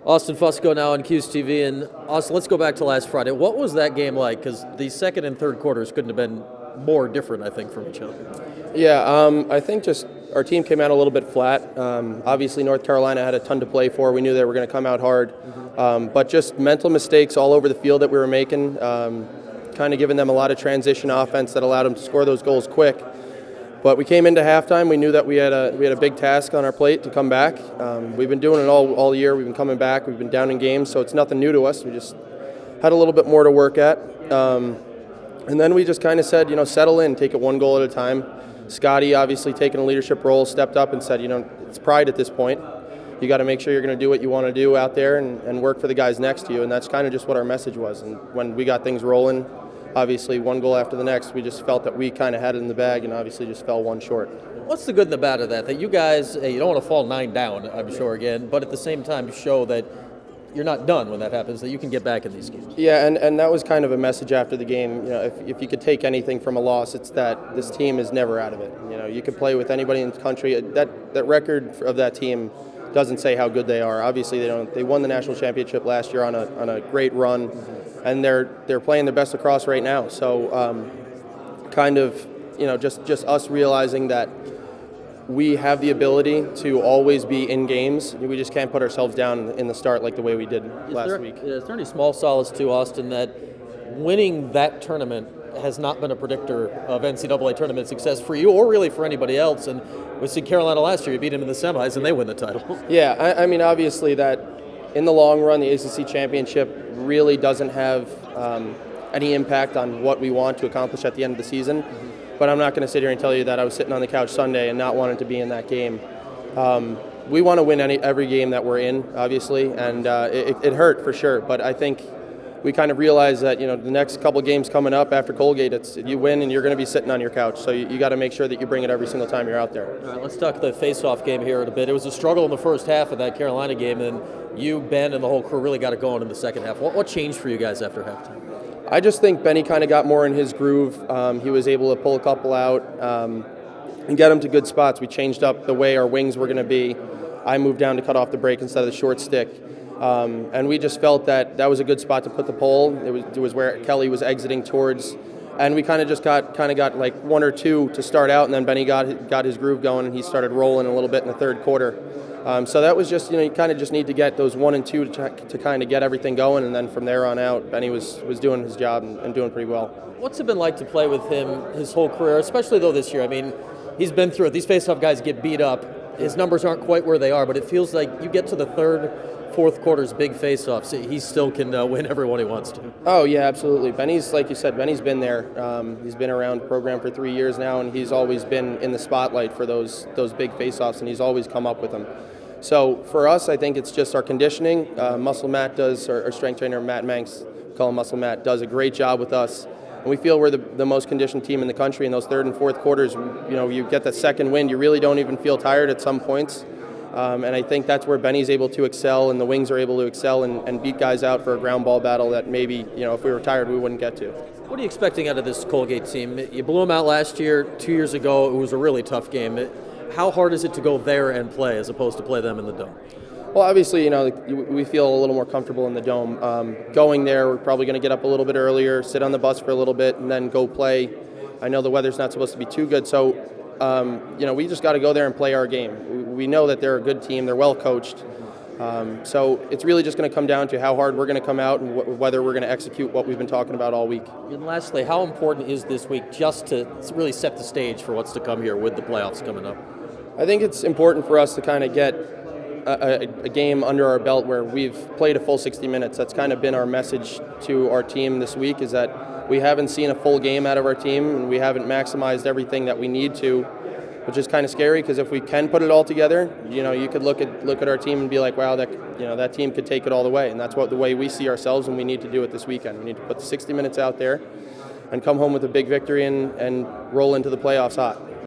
Austin Fusco now on Q's TV. And Austin, let's go back to last Friday. What was that game like? Because the second and third quarters couldn't have been more different, I think, from each other. Yeah, I think just our team came out a little bit flat. Obviously, North Carolina had a ton to play for. We knew they were going to come out hard. But just mental mistakes all over the field that we were making, kind of giving them a lot of transition offense that allowed them to score those goals quick. But we came into halftime. We knew that we had a big task on our plate to come back. We've been doing it all year. We've been coming back. We've been down in games, so it's nothing new to us. We just had a little bit more to work at. And then we just kind of said, settle in, take it one goal at a time. Scotty, obviously taking a leadership role, stepped up and said, it's pride at this point. You got to make sure you're going to do what you want to do out there and work for the guys next to you. And that's kind of just what our message was. And when we got things rolling, obviously one goal after the next, we just felt that we kind of had it in the bag and obviously just fell one short. What's the good and the bad of that? That you guys, you don't want to fall 9 down, I'm sure, again, but at the same time show that you're not done when that happens, that you can get back in these games. Yeah, and that was kind of a message after the game. If you could take anything from a loss, it's that this team is never out of it. You could play with anybody in the country. That record of that team doesn't say how good they are. Obviously, they won the national championship last year on a great run, and they're playing their best lacrosse right now. So, just us realizing that we have the ability to always be in games. We just can't put ourselves down in the start like the way we did last week. Is there any small solace to Austin that winning that tournament has not been a predictor of NCAA tournament success for you or really for anybody else? And we see Carolina last year, you beat them in the semis and they win the title. Yeah, I mean, obviously that in the long run, the ACC championship really doesn't have any impact on what we want to accomplish at the end of the season. But I'm not going to sit here and tell you that I was sitting on the couch Sunday and not wanting to be in that game. We want to win every game that we're in, obviously, and it hurt for sure. But I think we kind of realize that the next couple games coming up after Colgate, it's you win and you're going to be sitting on your couch. So you got to make sure that you bring it every single time you're out there. All right, let's talk the face-off game here in a bit. It was a struggle in the first half of that Carolina game, and you, Ben, and the whole crew really got it going in the second half. What changed for you guys after halftime? I just think Benny kind of got more in his groove. He was able to pull a couple out and get them to good spots. We changed up the way our wings were going to be. I moved down to cut off the break instead of the short stick. And we just felt that was a good spot to put the pole. It was where Kelly was exiting towards. And we kind of just got like one or two to start out, and then Benny got his groove going, and he started rolling a little bit in the third quarter. So that was just, you kind of just need to get those 1 and 2 to kind of get everything going, and then from there on out, Benny was doing his job and doing pretty well. What's it been like to play with him his whole career, especially though this year? I mean, he's been through it. These face-off guys get beat up. His numbers aren't quite where they are, but it feels like you get to the third, fourth quarter's big face-offs, he still can win everyone he wants to. Oh, yeah, absolutely. Benny's, like you said, Benny's been there. He's been around the program for 3 years now, and he's always been in the spotlight for those big face-offs, and he's always come up with them. So for us, I think it's just our conditioning. Muscle Matt does, our strength trainer, Matt Manx, call him Muscle Matt, does a great job with us. And we feel we're the most conditioned team in the country. In those third and fourth quarters, you get that second wind. You really don't even feel tired at some points. And I think that's where Benny's able to excel and the wings are able to excel and beat guys out for a ground ball battle that maybe, if we were tired, we wouldn't get to. What are you expecting out of this Colgate team? You blew them out last year. 2 years ago, it was a really tough game. How hard is it to go there and play as opposed to play them in the Dome? Well, obviously, we feel a little more comfortable in the Dome. Going there, we're probably going to get up a little bit earlier, sit on the bus for a little bit, and then go play. I know the weather's not supposed to be too good, so we just got to go there and play our game. We know that they're a good team. They're well coached. So it's really just going to come down to how hard we're going to come out and whether we're going to execute what we've been talking about all week. And lastly, how important is this week just to really set the stage for what's to come here with the playoffs coming up? I think it's important for us to kind of get a game under our belt where we've played a full 60 minutes. That's kind of been our message to our team this week, is that we haven't seen a full game out of our team and we haven't maximized everything that we need to, which is kind of scary because if we can put it all together, you could look at our team and be like, wow, that team could take it all the way. And that's the way we see ourselves, and we need to do it this weekend. We need to put the 60 minutes out there and come home with a big victory and roll into the playoffs hot.